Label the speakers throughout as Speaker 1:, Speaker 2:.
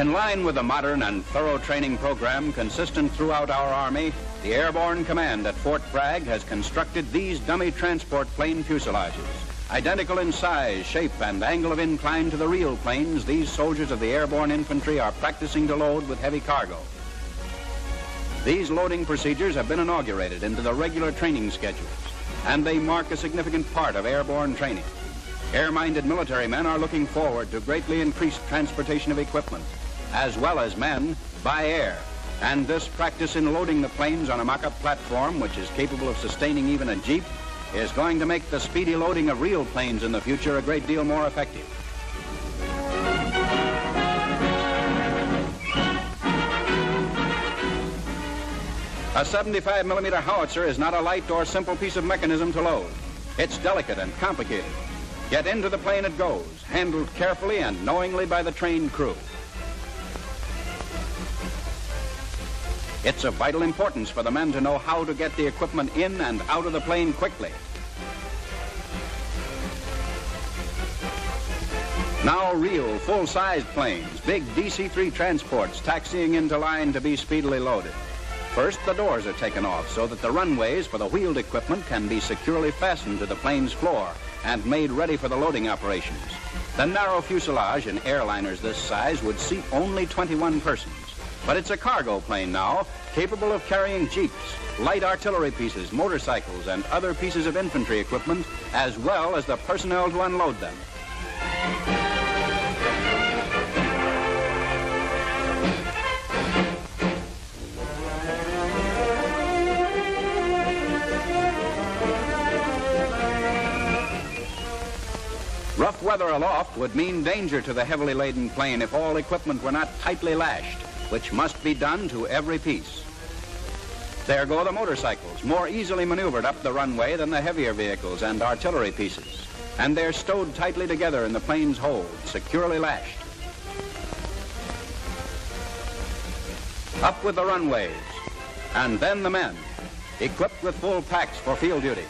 Speaker 1: In line with the modern and thorough training program consistent throughout our Army, the Airborne Command at Fort Bragg has constructed these dummy transport plane fuselages. Identical in size, shape, and angle of incline to the real planes, these soldiers of the Airborne Infantry are practicing to load with heavy cargo. These loading procedures have been inaugurated into the regular training schedules, and they mark a significant part of airborne training. Air-minded military men are looking forward to greatly increased transportation of equipment, as well as men by air. And this practice in loading the planes on a mock-up platform, which is capable of sustaining even a Jeep, is going to make the speedy loading of real planes in the future a great deal more effective. A 75mm howitzer is not a light or simple piece of mechanism to load. It's delicate and complicated. Yet into the plane it goes, handled carefully and knowingly by the trained crew. It's of vital importance for the men to know how to get the equipment in and out of the plane quickly. Now real, full-sized planes, big DC-3 transports taxiing into line to be speedily loaded. First, the doors are taken off so that the runways for the wheeled equipment can be securely fastened to the plane's floor and made ready for the loading operations. The narrow fuselage in airliners this size would seat only 21 persons. But it's a cargo plane now, capable of carrying jeeps, light artillery pieces, motorcycles, and other pieces of infantry equipment, as well as the personnel to unload them. Rough weather aloft would mean danger to the heavily laden plane if all equipment were not tightly lashed, which must be done to every piece. There go the motorcycles, more easily maneuvered up the runway than the heavier vehicles and artillery pieces. And they're stowed tightly together in the plane's hold, securely lashed. Up with the runways, and then the men, equipped with full packs for field duty,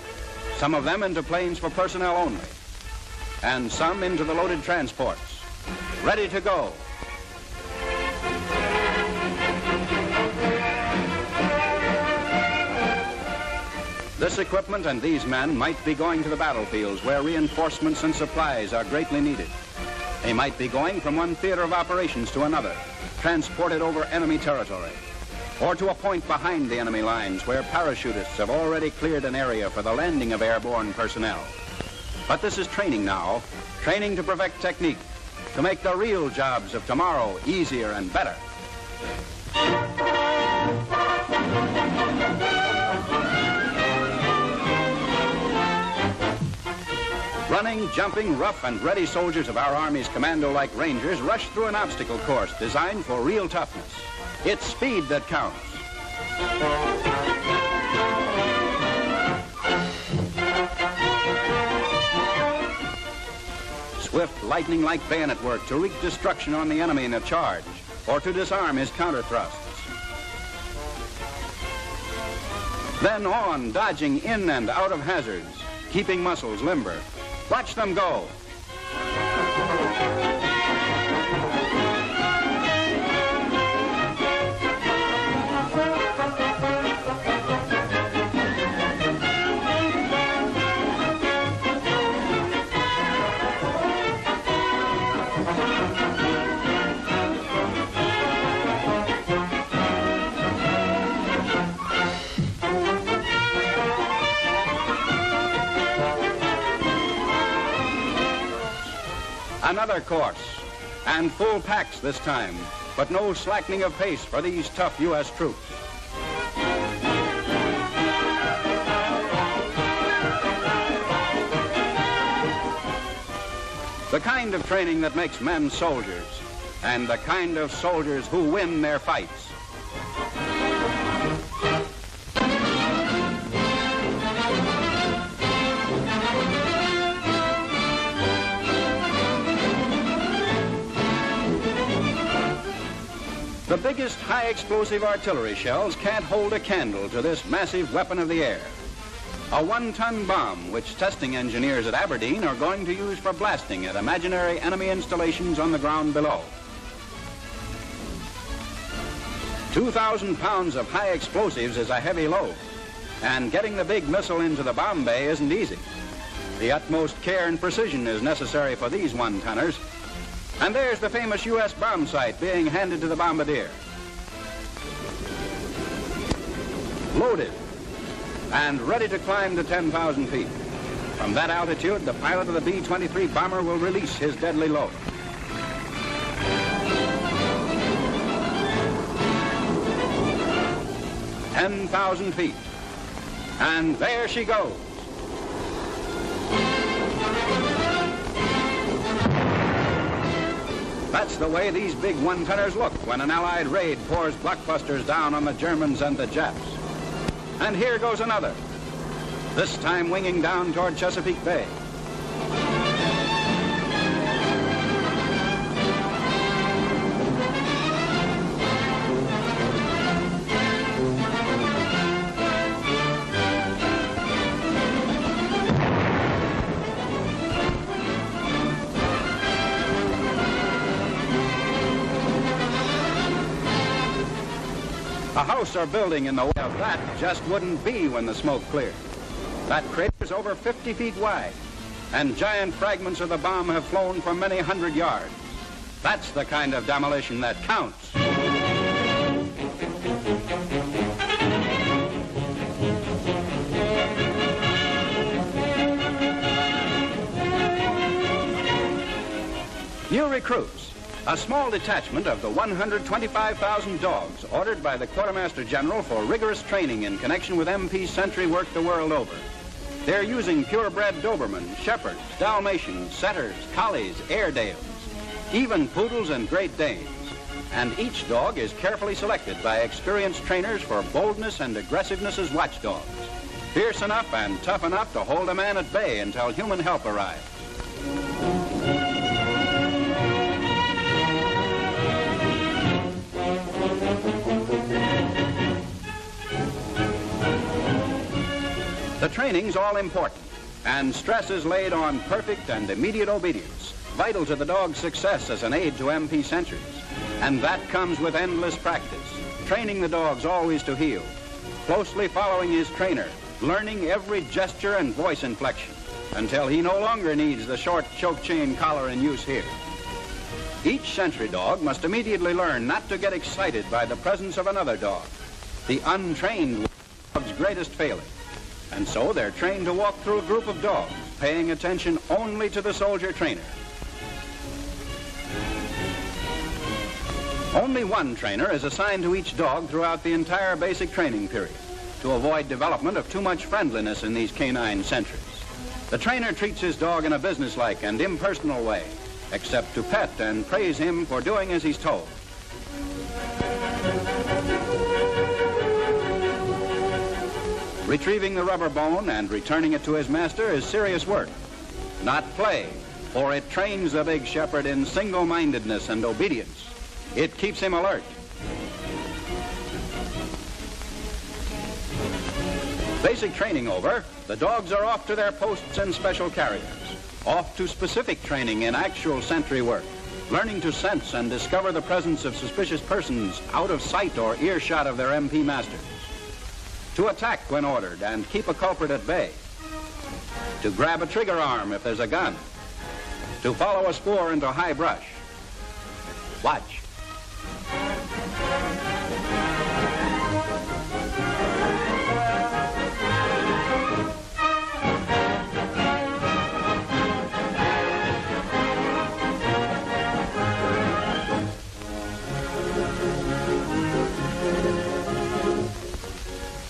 Speaker 1: some of them into planes for personnel only, and some into the loaded transports, ready to go. This equipment and these men might be going to the battlefields where reinforcements and supplies are greatly needed. They might be going from one theater of operations to another, transported over enemy territory, or to a point behind the enemy lines where parachutists have already cleared an area for the landing of airborne personnel. But this is training now, training to perfect technique, to make the real jobs of tomorrow easier and better. Running, jumping, rough and ready soldiers of our Army's commando-like Rangers rush through an obstacle course designed for real toughness. It's speed that counts. Swift, lightning-like bayonet work to wreak destruction on the enemy in a charge, or to disarm his counter-thrusts. Then on, dodging in and out of hazards, keeping muscles limber. Watch them go. Another course, and full packs this time, but no slackening of pace for these tough U.S. troops. The kind of training that makes men soldiers, and the kind of soldiers who win their fights. The biggest high-explosive artillery shells can't hold a candle to this massive weapon of the air. A 1-ton bomb, which testing engineers at Aberdeen are going to use for blasting at imaginary enemy installations on the ground below. 2,000 pounds of high explosives is a heavy load, and getting the big missile into the bomb bay isn't easy. The utmost care and precision is necessary for these one-tonners. And there's the famous U.S. bomb sight being handed to the bombardier. Loaded and ready to climb to 10,000 feet. From that altitude, the pilot of the B-23 bomber will release his deadly load. "10,000 feet. And there she goes. That's the way these big one-tonners look when an Allied raid pours blockbusters down on the Germans and the Japs. And here goes another, this time winging down toward Chesapeake Bay. A house or building in the way of that just wouldn't be when the smoke cleared. That crater's over 50 feet wide, and giant fragments of the bomb have flown for many hundred yards. That's the kind of demolition that counts. New recruits. A small detachment of the 125,000 dogs ordered by the Quartermaster General for rigorous training in connection with MP sentry work the world over. They're using purebred Dobermans, Shepherds, Dalmatians, Setters, Collies, Airedales, even Poodles and Great Danes. And each dog is carefully selected by experienced trainers for boldness and aggressiveness as watchdogs. Fierce enough and tough enough to hold a man at bay until human help arrives. The training's all important, and stress is laid on perfect and immediate obedience, vital to the dog's success as an aid to MP sentries. And that comes with endless practice, training the dogs always to heel, closely following his trainer, learning every gesture and voice inflection, until he no longer needs the short choke chain collar in use here. Each sentry dog must immediately learn not to get excited by the presence of another dog, the untrained dog's greatest failing. And so they're trained to walk through a group of dogs, paying attention only to the soldier trainer. Only one trainer is assigned to each dog throughout the entire basic training period, to avoid development of too much friendliness in these canine sentries. The trainer treats his dog in a businesslike and impersonal way, except to pet and praise him for doing as he's told. Retrieving the rubber bone and returning it to his master is serious work, not play, for it trains the big shepherd in single-mindedness and obedience. It keeps him alert. Basic training over, the dogs are off to their posts in special carriers, off to specific training in actual sentry work, learning to sense and discover the presence of suspicious persons out of sight or earshot of their MP masters, to attack when ordered and keep a culprit at bay, to grab a trigger arm if there's a gun, to follow a spoor into high brush. Watch.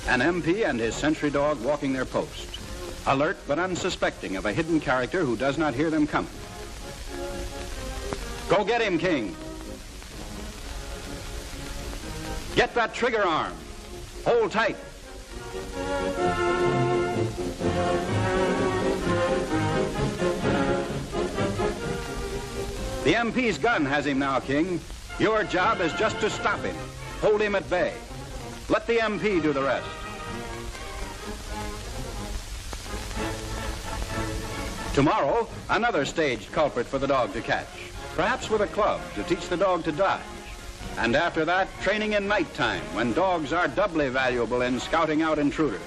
Speaker 1: An MP and his sentry dog walking their post, alert but unsuspecting of a hidden character who does not hear them coming. Go get him, King. Get that trigger arm. Hold tight. The MP's gun has him now, King. Your job is just to stop him. Hold him at bay. Let the MP do the rest. Tomorrow, another staged culprit for the dog to catch, perhaps with a club to teach the dog to dodge, And after that, training in nighttime, when dogs are doubly valuable in scouting out intruders.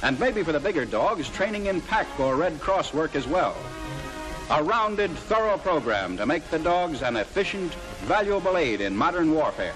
Speaker 1: And maybe for the bigger dogs, training in pack or Red Cross work as well. A rounded, thorough program to make the dogs an efficient, valuable aid in modern warfare.